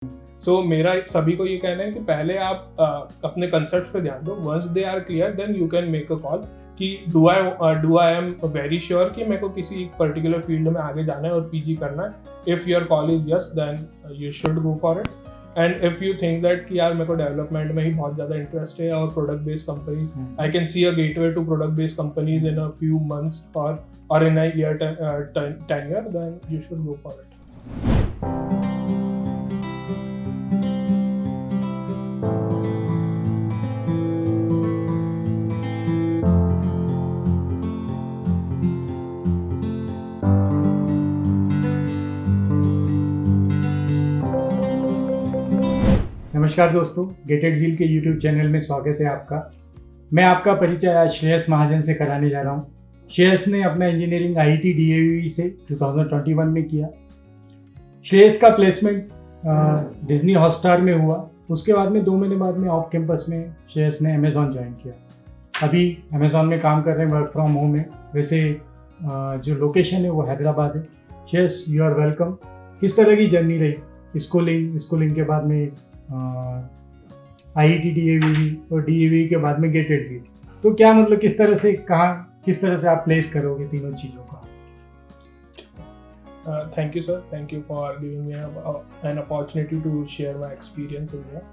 सो मेरा सभी को ये कहना है कि पहले आप अपने कंसेप्ट पे ध्यान दो. Once they are clear then you can make a call कि do I am very sure कि मेरे को किसी पर्टिकुलर फील्ड में आगे जाना है और पीजी करना है. If your call is yes then you should go for it. And if you think that कि यार मेरे को डेवलपमेंट में ही बहुत ज़्यादा इंटरेस्ट है और product based companies, I can see a gateway to product based companies in a few months और in a year tenure, then you should go for it. नमस्कार दोस्तों, गेटेड झील के यूट्यूब चैनल में स्वागत है आपका। मैं आपका परिचय आज श्रेयस महाजन से कराने जा रहा हूँ। श्रेयस ने अपना इंजीनियरिंग IIT DAV से 2021 में किया। श्रेयस का प्लेसमेंट डिज्नी हॉटस्टार में हुआ। उसके बाद में 2 महीने बाद में ऑफ कैंपस में श्रेयस ने अमेज़ॉन ज्वाइन किया। अभी अमेज़ॉन में काम कर रहे हैं, वर्क फ्रॉम होम है। वैसे जो लोकेशन है वो हैदराबाद है। Shreyas, you are welcome. किस तरह की जर्नी रही? स्कूलिंग के बाद में IIT DAV और DAV के बाद में गेटेड झील, तो क्या मतलब किस तरह से आप प्लेस करोगे तीनों चीज़ों का? Thank you, sir. Thank you for giving me an opportunity to share my experience over here.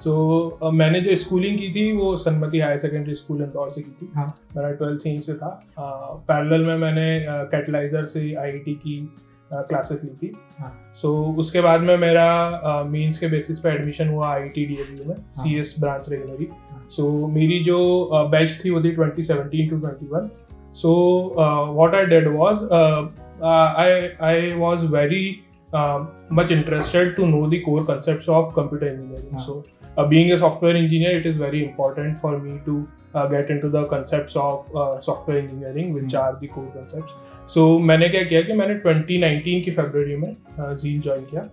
So मैंने जो स्कूलिंग की थी वो Sanmati higher secondary school Indore से की थी। हाँ। मेरा 12th यहीं से था। पैरेलल में मैंने कैटलाइजर से IIT की क्लासेस ली थी। हाँ। सो उसके बाद में मेरा मींस के बेसिस पे एडमिशन हुआ IIT DAV में। हाँ। CS ब्रांच रही मेरी। सो मेरी जो बैच थी वो थी 2017 to 21. So what I did was I was very much interested to know the core concepts of computer engineering. So being a software engineer, it is very important for me to get into the concepts of software engineering, which are the core concepts. So मैंने क्या किया कि मैंने 2019 की फरवरी में झील join किया।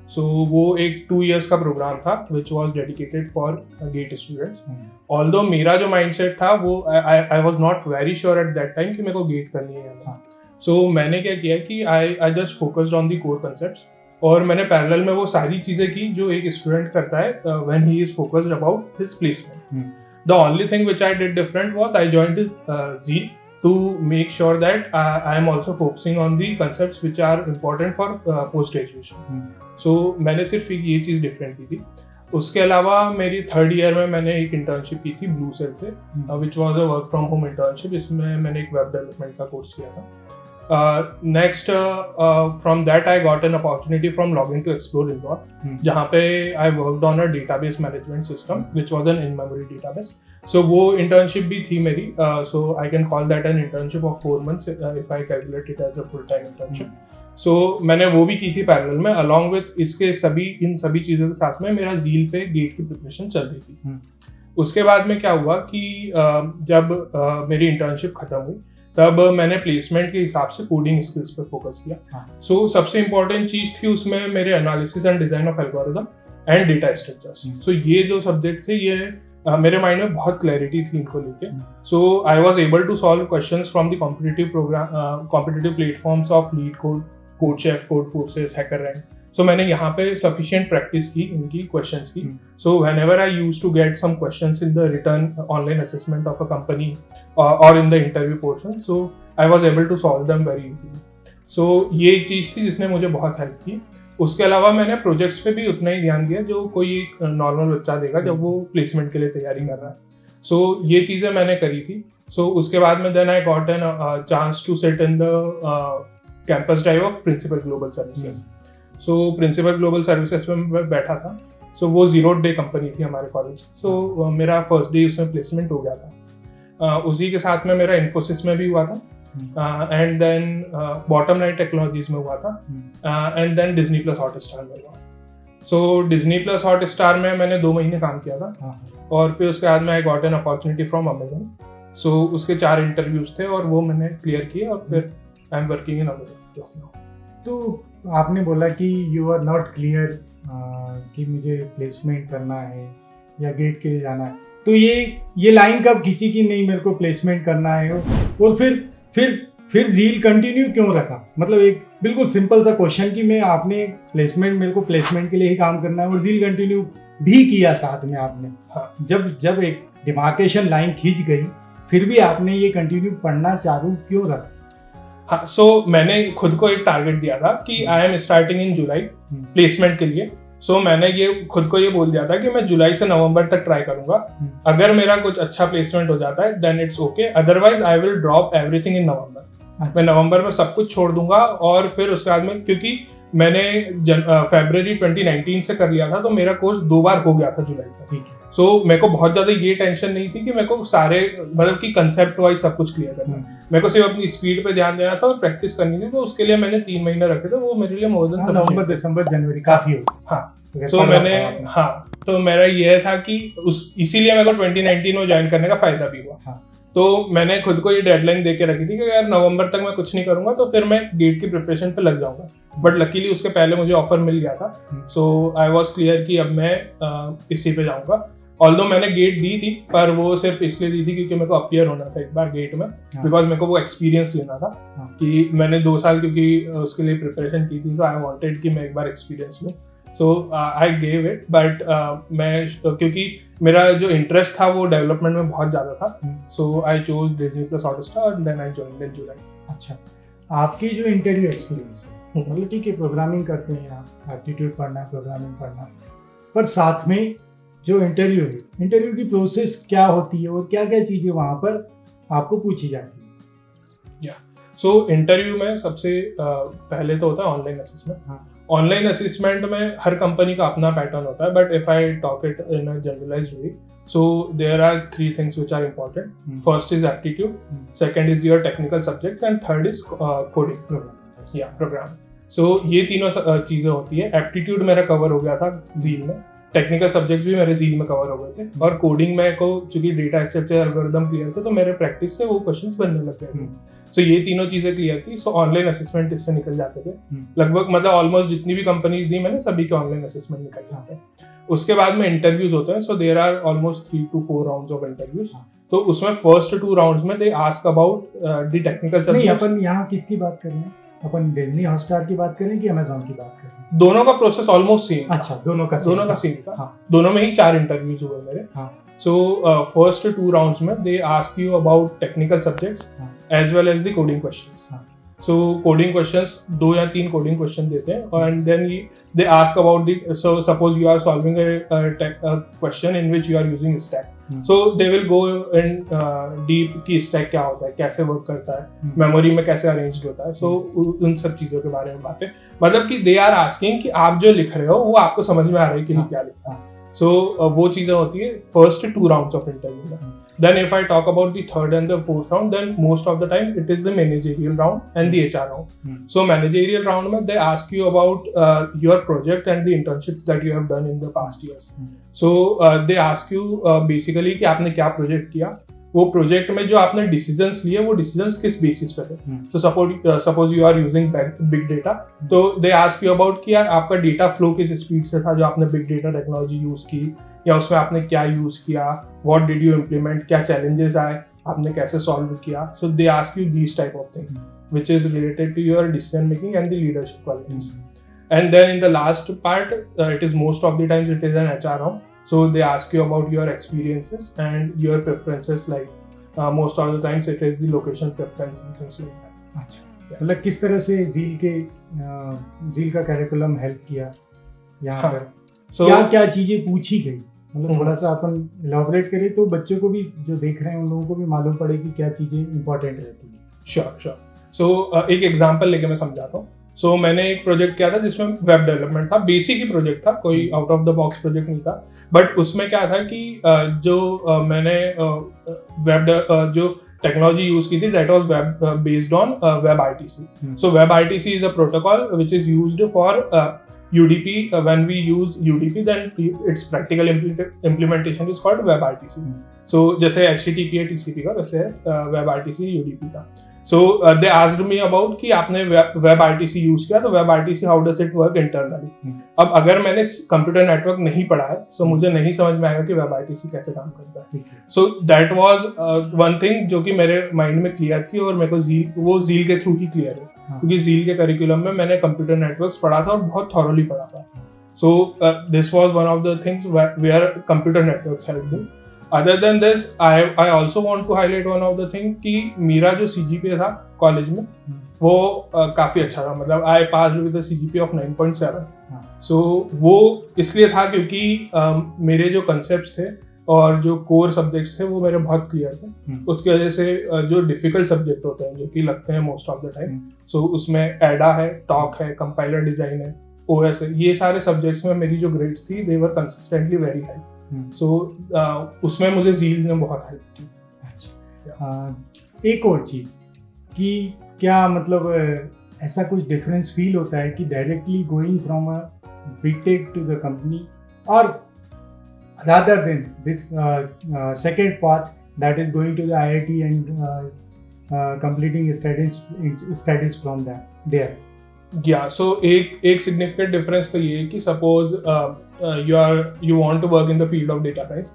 सो वो एक 2 years का प्रोग्राम था which was dedicated for gate students. Although मेरा जो माइंडसेट था वो आई was not very sure at that time कि मेरे को गेट करनी है। सो मैंने क्या किया कि I just focused on the core concepts और मैंने पैरेलल में वो सारी चीज़ें की जो एक स्टूडेंट करता है when he is focused about his placement. The only thing which I did different was I joined झील to make sure that I am also focusing on the concepts which are important for post graduation. So मैंने सिर्फ ये चीज़ different की थी। उसके अलावा मेरी 3rd year में मैंने एक इंटर्नशिप की थी ब्लू सेल से, which was a work from home internship. इसमें मैंने एक वेब डेवलपमेंट का कोर्स किया था। Next from that I got an opportunity from login to explore Indore, जहाँ पे I worked on a database management system which was an in memory database. सो वो इंटर्नशिप भी थी मेरी। So I can call that an internship of 4 months if I calculate it as a full time internship. So मैंने वो भी की थी पैरेलल में। अलॉन्ग विथ इन सभी चीज़ों के साथ में मेरा झील पे गेट की प्रिपरेशन चल रही थी। उसके बाद में क्या हुआ कि जब मेरी इंटर्नशिप खत्म हुई तब मैंने प्लेसमेंट के हिसाब से कोडिंग स्किल्स पे फोकस किया। सो सबसे इंपॉर्टेंट चीज़ थी उसमें मेरे analysis and design of algorithm and data structures. So ये जो सब्जेक्ट थे ये मेरे माइंड में बहुत क्लैरिटी थी इनको लेके। So I was able to solve questions from the competitive platforms of LeetCode, CodeChef, Codeforces, HackerRank. So मैंने यहाँ पे सफिशिएंट प्रैक्टिस की इनकी क्वेश्चंस की। So whenever I used to get some questions in the written online assessment of a company और in the interview portion, so I was able to solve them very easily. So ये एक चीज़ थी जिसने मुझे बहुत help की। उसके अलावा मैंने प्रोजेक्ट्स पे भी उतना ही ध्यान दिया जो कोई एक नॉर्मल बच्चा देगा जब वो प्लेसमेंट के लिए तैयारी कर रहा है। सो ये चीज़ें मैंने करी थी। सो उसके बाद में then I got an chance to sit in the campus drive of Principal Global Services. So Principal Global Services में मैं बैठा था। सो वो 0 day कंपनी थी हमारे कॉलेज। सो मेरा फर्स्ट डे उसमें प्लेसमेंट हो गया था। उसी के साथ में मेरा इन्फोसिस में भी हुआ था and then Bottom Line Technologies में हुआ था and then Disney plus Hotstar में हुआ। सो डिज्नी प्लस हॉटस्टार में मैंने 2 महीने काम किया था और फिर उसके बाद में I got an opportunity from Amazon. So उसके 4 इंटरव्यूज थे और वो मैंने क्लियर किए और फिर I am working in Amazon. तो आपने बोला कि यू आर नॉट क्लियर कि मुझे प्लेसमेंट करना है या गेट के लिए जाना है, तो ये लाइन कब खींची कि नहीं मेरे को प्लेसमेंट करना है? और फिर झील कंटिन्यू क्यों रखा? मतलब बिल्कुल सिंपल सा क्वेश्चन कि मैं आपने प्लेसमेंट, मेरे को प्लेसमेंट के लिए ही काम करना है और ज़ील कंटिन्यू भी किया साथ में आपने। हाँ। जब एक डिमार्केशन लाइन खींच गई फिर भी आपने ये कंटिन्यू पढ़ना चालू क्यों रखा? हाँ, सो मैंने खुद को एक टारगेट दिया था कि I am starting in July placement के लिए। सो मैंने ये खुद को ये बोल दिया था कि मैं जुलाई से नवंबर तक ट्राई करूंगा। अगर मेरा कुछ अच्छा प्लेसमेंट हो जाता है then it's okay, otherwise I will drop everything in November. मैं नवंबर में सब कुछ छोड़ दूंगा और फिर उसके बाद में, क्योंकि मैंने फरवरी 2019 से कर लिया था तो मेरा कोर्स 2 बार हो गया था जुलाई तक। ठीक है। सो मेरे को बहुत ज्यादा ये टेंशन नहीं थी कि मेरे को सारे मतलब कि कंसेप्ट वाइज सब कुछ क्लियर करना है। मेरे को सिर्फ अपनी स्पीड पे ध्यान देना था और प्रैक्टिस करनी थी, तो उसके लिए मैंने 3 महीने रखे थे। वो मेरे लिए मोर देन नवंबर दिसंबर जनवरी काफी हो। हाँ, सो मैंने तो मेरा ये था कि इसीलिए मेरे को 2019 में ज्वाइन करने का फायदा भी हुआ। तो मैंने खुद को ये डेडलाइन दे के रखी थी कि अगर नवंबर तक मैं कुछ नहीं करूंगा तो फिर मैं गेट की प्रिपरेशन पे लग जाऊंगा। बट लकीली उसके पहले मुझे ऑफर मिल गया था। सो आई वाज क्लियर कि अब मैं इसी पे जाऊंगा। ऑल्दो मैंने गेट दी थी पर वो सिर्फ इसलिए दी थी क्योंकि मेरे को अपीयर होना था एक बार गेट में, बिकॉज मेरे को वो एक्सपीरियंस लेना था कि मैंने 2 साल क्योंकि उसके लिए प्रिपरेशन की थी। सो आई वांटेड कि मैं एक बार एक्सपीरियंस लूँ। सो आई गेव इट, बट मैं क्योंकि मेरा जो इंटरेस्ट था वो डेवलपमेंट में बहुत ज़्यादा था। So I chose Disney plus Hotstar and then I joined in July. अच्छा, आपकी जो इंटरव्यू एक्सपीरियंस है, मतलब ठीक है प्रोग्रामिंग करते हैं आप, एप्टीट्यूड पढ़ना, प्रोग्रामिंग पढ़ना, पर साथ में जो इंटरव्यू है, इंटरव्यू की प्रोसेस क्या होती है और क्या क्या चीज़ें वहाँ पर आपको पूछी जाती है? सो इंटरव्यू में सबसे पहले तो होता है ऑनलाइन असेसमेंट। ऑनलाइन असेसमेंट में हर कंपनी का अपना पैटर्न होता है, but if I talk it in a generalised way, so there are 3 things which are important. First is aptitude, second is your technical subjects and third is coding या program. So ये तीनों चीजें होती है। Aptitude मेरा cover हो गया था ज़ील में, टेक्निकल सब्जेक्ट्स भी मेरे ज़ील में कवर हो गए थे, और कोडिंग में को चूंकि डेटा स्ट्रक्चर एल्गोरिथम क्लियर थे तो मेरे प्रैक्टिस से वो क्वेश्चंस बनने लग गए थे। सो ये तीनों चीजें क्लियर थी। सो ऑनलाइन असेसमेंट इससे निकल जाते थे लगभग, मतलब ऑलमोस्ट जितनी भी कंपनीज दी मैंने सभी के ऑनलाइन असेसमेंट निकल जाते हैं। उसके बाद में इंटरव्यूज होते हैं। So there are almost 3 to 4 rounds of interviews. तो उसमें फर्स्ट 2 राउंड्स में they ask about the technical subjects. नहीं, अपन यहाँ किसकी बात कर रहे हैं? अपन डिज्नी हॉटस्टार की बात करें कि अमेज़न की बात कर रहे हैं? दोनों का प्रोसेस ऑलमोस्ट सेम। अच्छा, दोनों का सेम था। दोनों में ही 4 इंटरव्यूज हुए मेरे। So first 2 rounds में they ask you about technical subjects as well as the coding questions. So coding questions 2 या 3 coding question देते हैं, and then they ask about the, so suppose you are solving a question in which you are using stack. So they will go in deep कि stack क्या होता है, कैसे work करता है, मेमोरी में कैसे अरेंज्ड होता है। So उन सब चीज़ों के बारे में बातें, मतलब कि they are asking कि आप जो लिख रहे हो वो आपको समझ में आ रहा है कि नहीं क्या लिखा है। So वो चीज़ें होती है फर्स्ट 2 राउंड्स ऑफ इंटरव्यू में। Then if I talk about the third and the fourth round, then most of the time it is the managerial round and the HR round. So managerial round में they ask you about your project and the internships that you have done in the past years. So they ask you basically कि आपने क्या project किया, वो project में जो आपने decisions लिए वो डिसीजंस किस बेसिस पे थे। तो suppose you are using big data, तो दे आस्क यू अबाउट कि यार आपका डेटा फ्लो किस स्पीड से था जो आपने बिग डेटा टेक्नोलॉजी यूज की, या उसमें आपने क्या यूज किया, व्हाट डिड यू इम्प्लीमेंट, क्या चैलेंजेस आए, आपने कैसे सॉल्व किया। So they ask you these type of thing which is related to your decision making and the leadership qualities. And then in the last part it is most of the times it is an HR round. So they ask you about your experiences and your preferences, like most of the times it is the location preference and things like that. अच्छा, मतलब किस तरह से zeal का curriculum help किया यहाँ पर? क्या क्या चीज़ें पूछी गई, मतलब थोड़ा सा अपन इलैबोरेट करें तो बच्चों को भी जो देख रहे हैं उन लोगों को भी मालूम पड़े कि क्या चीज़ें इंपॉर्टेंट रहती है। श्योर। सो एक एग्जांपल लेके मैं समझाता हूँ। सो मैंने एक प्रोजेक्ट किया था जिसमें वेब डेवलपमेंट था, बेसिक ही प्रोजेक्ट था, कोई out of the box project नहीं था। बट उसमें क्या था कि जो मैंने जो टेक्नोलॉजी यूज की थी that was based on web RTC. So web RTC is a protocol which is used for UDP. When we use UDP, then its practical implementation is called web RTC. So जैसे HTTP है TCP का, वैसे web RTC UDP का. सो they asked me about कि आपने web RTC use किया, तो web RTC how does it work internally. अब अगर मैंने कंप्यूटर नेटवर्क नहीं पढ़ा है तो मुझे नहीं समझ में आएगा कि वेब आरटीसी कैसे काम करता है। So that was one thing जो कि मेरे माइंड में क्लियर थी, और मेरे को जील के थ्रू ही क्लियर है, क्योंकि जील के करिकुलम में मैंने कंप्यूटर नेटवर्क्स पढ़ा था और बहुत थॉरोली पढ़ा था। So this was one of the things where computer networks helped me. Other than this, I also want to highlight one of the thing कि मेरा जो CGPA था कॉलेज में वो काफ़ी अच्छा था, मतलब I passed with a CGPA of 9.7। So वो इसलिए था क्योंकि मेरे जो कंसेप्ट्स थे और जो कोर सब्जेक्ट्स थे वो मेरे बहुत क्लियर थे। उसकी वजह से जो डिफिकल्ट सब्जेक्ट होते हैं जो कि लगते हैं मोस्ट ऑफ द टाइम, सो उसमें एडा है, टॉक है, कंपाइलर डिजाइन है, OS है, ये सारे सब्जेक्ट्स में मेरी जो ग्रेड्स थी दे वर कंसिस्टेंटली वेरी हाई। सो उसमें मुझे जील ने बहुत हेल्प की। अच्छा, एक और चीज़ कि क्या मतलब ऐसा कुछ डिफरेंस फील होता है कि directly going from a B Tech to the company, और rather than this second path that is going to the IIT and completing studies from there? Yeah, so एक significant difference तो ये है कि suppose you want to work in the field of data science,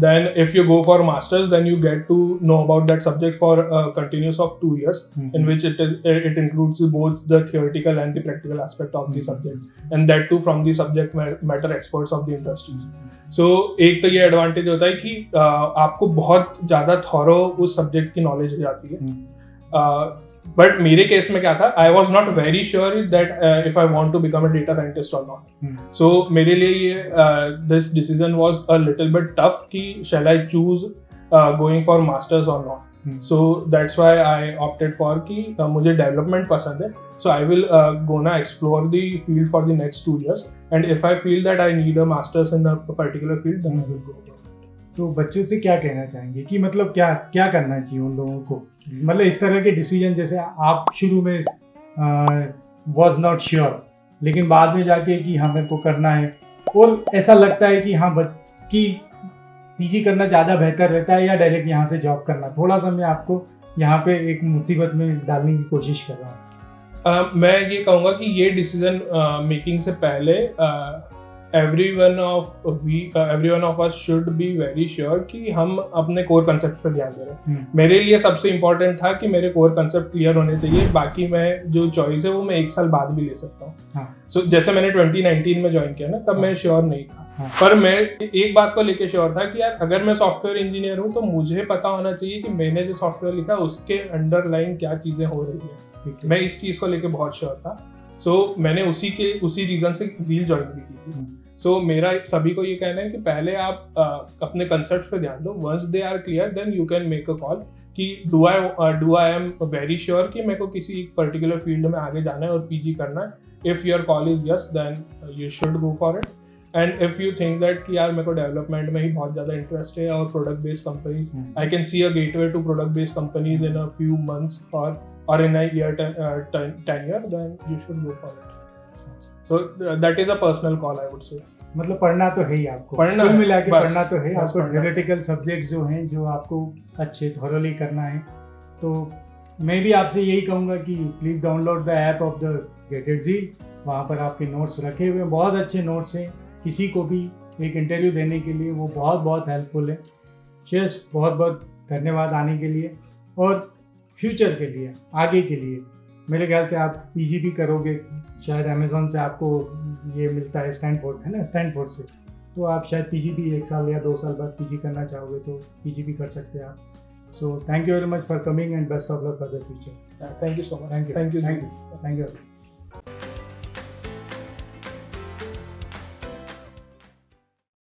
then if you go for masters, then you get to know about that subject for a continuous of 2 years, in which it includes both the theoretical and the practical aspect of the subject, and that too from the subject matter experts of the industries. So एक तो ये advantage होता है कि आपको बहुत ज़्यादा thorough उस सब्जेक्ट की नॉलेज हो जाती है। बट मेरे केस में क्या था, I was not very sure that if I want to become a data scientist और नॉट। सो मेरे लिए ये this decision was a little bit tough कि shall I choose going for masters और not. So that's why I opted for कि मुझे development पसंद है, so I will gonna explore the field for the next 2 years, and if I feel that I need a masters in a particular field then I will go. तो बच्चों से क्या कहना चाहेंगे कि मतलब क्या करना चाहिए उन लोगों को, मतलब इस तरह के डिसीजन, जैसे आप शुरू में वॉज नॉट श्योर लेकिन बाद में जाके कि हाँ मेरे को करना है, और ऐसा लगता है कि हाँ कि पीजी करना ज़्यादा बेहतर रहता है या डायरेक्ट यहाँ से जॉब करना, थोड़ा सा मैं आपको यहाँ पे एक मुसीबत में डालने की कोशिश कर रहा हूँ। मैं ये कहूँगा कि ये डिसीजन मेकिंग से पहले everyone of us should be very sure कि हम अपने कोर कंसेप्ट पर ध्यान दे रहे हैं। मेरे लिए सबसे इम्पोर्टेंट था कि मेरे कोर कंसेप्ट क्लियर होने चाहिए, बाकी मैं जो चॉइस है वो मैं 1 साल बाद भी ले सकता हूँ। सो जैसे मैंने 2019 में ज्वाइन किया ना, तब मैं श्योर नहीं था, पर मैं एक बात को लेके श्योर था कि यार अगर मैं सॉफ्टवेयर इंजीनियर हूँ तो मुझे पता होना चाहिए कि मैंने जो सॉफ्टवेयर लिखा उसके अंडरलाइन क्या चीज़ें हो रही है। मैं इस चीज़ को लेके बहुत श्योर था। सो मैंने उसी रीज़न से जील ज्वाइन भी की थी। सो मेरा सभी को ये कहना है कि पहले आप अपने कंसेप्ट पे ध्यान दो, once they are clear then you can make a call कि do I am very sure कि मेरे को किसी एक पर्टिकुलर फील्ड में आगे जाना है और पीजी करना है। If your call is yes then you should go for it, and if you think that कि यार मेरे को डेवलपमेंट में ही बहुत ज़्यादा इंटरेस्ट है और product based companies, I can see a gateway to product based companies in a few months और in a year 10 year, then you should go for it. So that is a personal call, I would say. मतलब पढ़ना तो है ही आपको, पढ़ना कुल मिला के पढ़ना तो है आपको, थ्योरेटिकल सब्जेक्ट जो हैं जो आपको अच्छे थॉरोली करना है। तो मैं भी आपसे यही कहूँगा कि please download the app of the GetItZeal, वहाँ पर आपके नोट्स रखे हुए हैं, बहुत अच्छे नोट्स हैं, किसी को भी एक इंटरव्यू देने के लिए वो बहुत बहुत हेल्पफुल है। शेयर्स बहुत बहुत धन्यवाद आने के लिए, और फ्यूचर के लिए, आगे के लिए मेरे ख्याल से आप पीजी भी करोगे, शायद अमेज़ॉन से आपको ये मिलता है, स्टैनफोर्ड है ना, स्टैनफोर्ड से, तो आप शायद पीजी भी 1 साल या 2 साल बाद पीजी करना चाहोगे तो पीजी भी कर सकते हैं आप। So thank you very much for coming and best of luck for the future. Thank you so much. Thank you.